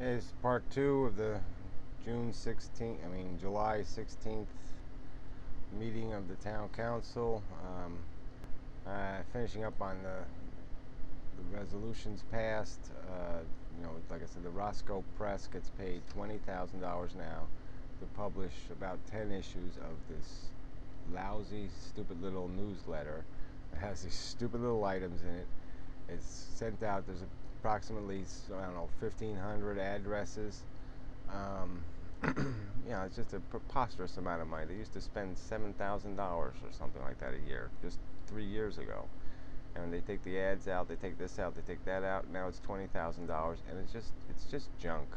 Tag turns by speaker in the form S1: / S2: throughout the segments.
S1: Is part two of the July 16th meeting of the town council. Finishing up on the resolutions passed. Like I said, the Roscoe Press gets paid $20,000 now to publish about 10 issues of this lousy, stupid little newsletter. It has these stupid little items in it. It's sent out. There's approximately, I don't know, 1,500 addresses. It's just a preposterous amount of money. They used to spend $7,000 or something like that a year just 3 years ago. And they take the ads out, they take this out, they take that out. Now it's $20,000, and it's just junk.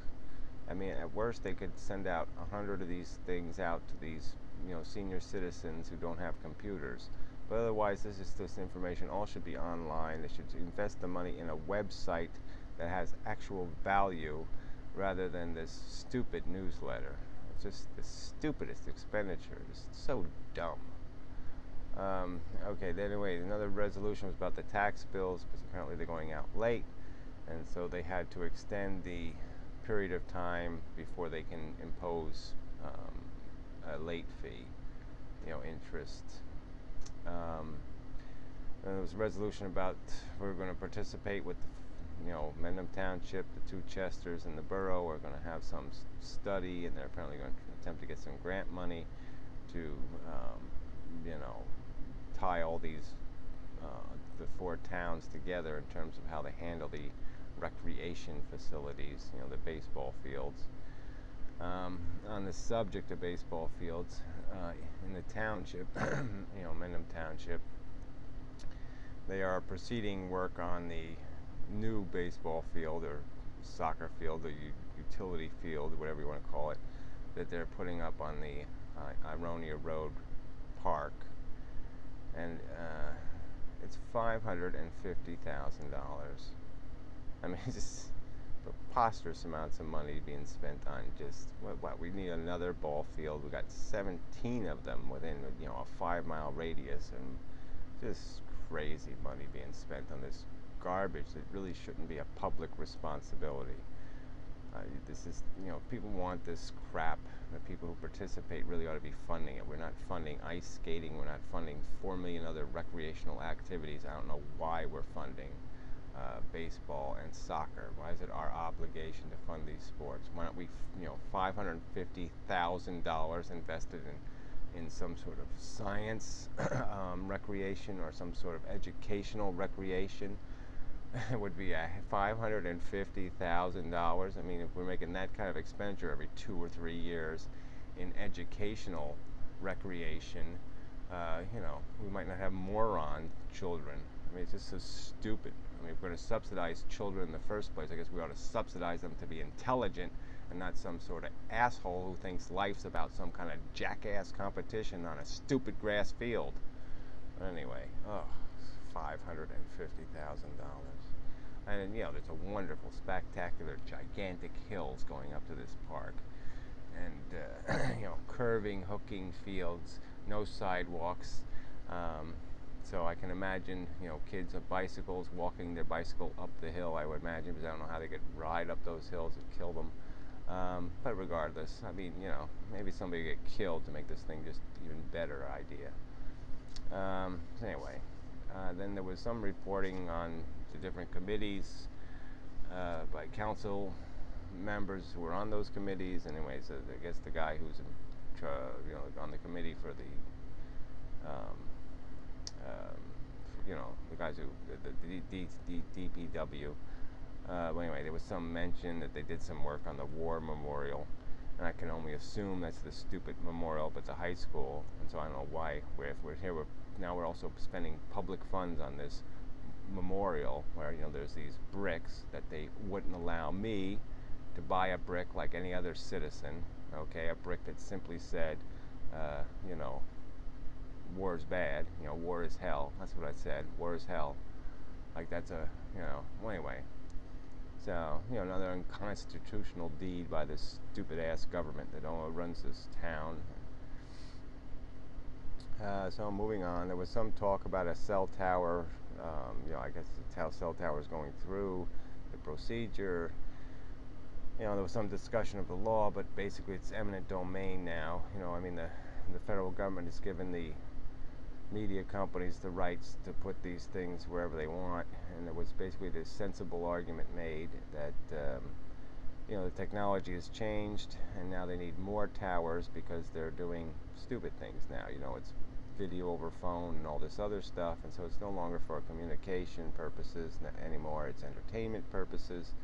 S1: I mean, at worst, they could send out 100 of these things out to these senior citizens who don't have computers. But otherwise, this information all should be online. They should invest the money in a website that has actual value rather than this stupid newsletter. It's just the stupidest expenditure. It's so dumb. Anyway, another resolution was about the tax bills, because apparently they're going out late, and so they had to extend the period of time before they can impose a late fee, interest. And there was a resolution about we're going to participate with Mendham Township, the two Chesters, and the borough are going to have some study, and they're apparently going to attempt to get some grant money to tie all these the four towns together in terms of how they handle the recreation facilities, the baseball fields. On the subject of baseball fields, in the township, Mendham Township, they are proceeding work on the new baseball field or soccer field, or utility field, whatever you want to call it, that they're putting up on the Ironia Road Park. And it's $550,000. I mean, just preposterous amounts of money being spent on just what we need another ball field. We got 17 of them within a 5-mile radius, and just crazy money being spent on this garbage that really shouldn't be a public responsibility. This is, people want this crap. The people who participate really ought to be funding it. We're not funding ice skating. We're not funding 4 million other recreational activities. I don't know why we're funding baseball and soccer. Why is it our obligation to fund these sports? Why don't we, $550,000 invested in some sort of science recreation, or some sort of educational recreation? It would be $550,000. I mean, if we're making that kind of expenditure every 2 or 3 years in educational recreation, we might not have moron children. I mean, it's just so stupid. I mean, if we're going to subsidize children in the first place, I guess we ought to subsidize them to be intelligent and not some sort of asshole who thinks life's about some kind of jackass competition on a stupid grass field. But anyway, $550,000. And there's a wonderful, spectacular, gigantic hills going up to this park, and curving, hooking fields, no sidewalks. So I can imagine, kids on bicycles walking their bicycle up the hill. I would imagine, because I don't know how they could ride up those hills and kill them. But regardless, I mean, maybe somebody get killed to make this thing just even better idea. Anyway, then there was some reporting on the different committees by council members who were on those committees. Anyways, I guess the guy who's on the committee for the the guys who the DPW. Anyway, there was some mention that they did some work on the war memorial, and I can only assume that's the stupid memorial up at the high school. And so I don't know why we're also spending public funds on this memorial, where there's these bricks that they wouldn't allow me to buy a brick like any other citizen. Okay, a brick that simply said, war is bad. War is hell. That's what I said. War is hell. Like that's well, anyway. So, another unconstitutional deed by this stupid-ass government that runs this town. So moving on, there was some talk about a cell tower. I guess the cell tower is going through the procedure. there was some discussion of the law, but basically it's eminent domain now. I mean, the federal government has given the media companies the rights to put these things wherever they want, and there was basically this sensible argument made that the technology has changed, and now they need more towers because they're doing stupid things now. It's video over phone and all this other stuff, and so it's no longer for communication purposes anymore. It's entertainment purposes,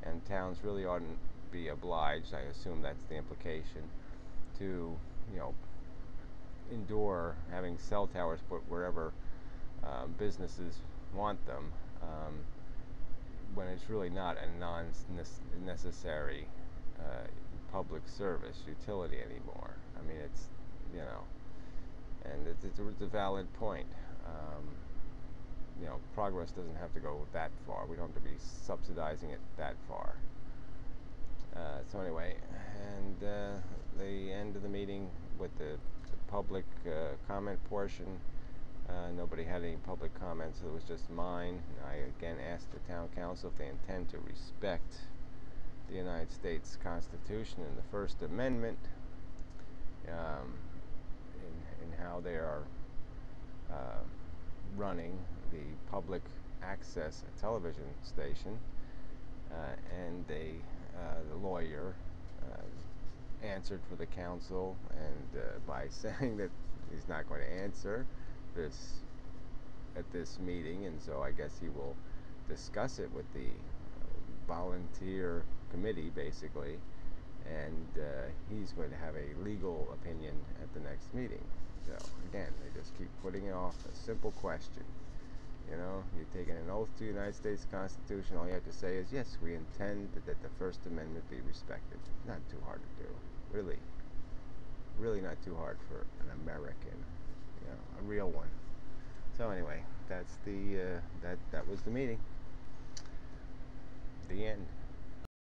S1: and towns really oughtn't be obliged, I assume that's the implication, to endure having cell towers put wherever businesses want them, when it's really not a non-necessary public service utility anymore. I mean, it's and it's a valid point. Progress doesn't have to go that far. We don't have to be subsidizing it that far. So anyway, and the end of the meeting with the public comment portion. Nobody had any public comments, so it was just mine. I again asked the town council if they intend to respect the United States Constitution and the First Amendment in how they are running the public access television station. And the lawyer answered for the council, and by saying that he's not going to answer this at this meeting, and so I guess he will discuss it with the volunteer committee, basically, and he's going to have a legal opinion at the next meeting. So again, they just keep putting it off. A simple question. You're taking an oath to the United States Constitution. All you have to say is, yes, we intend that the First Amendment be respected. Not too hard to do. Really not too hard for an American, a real one. So anyway, that's that was the meeting. The end.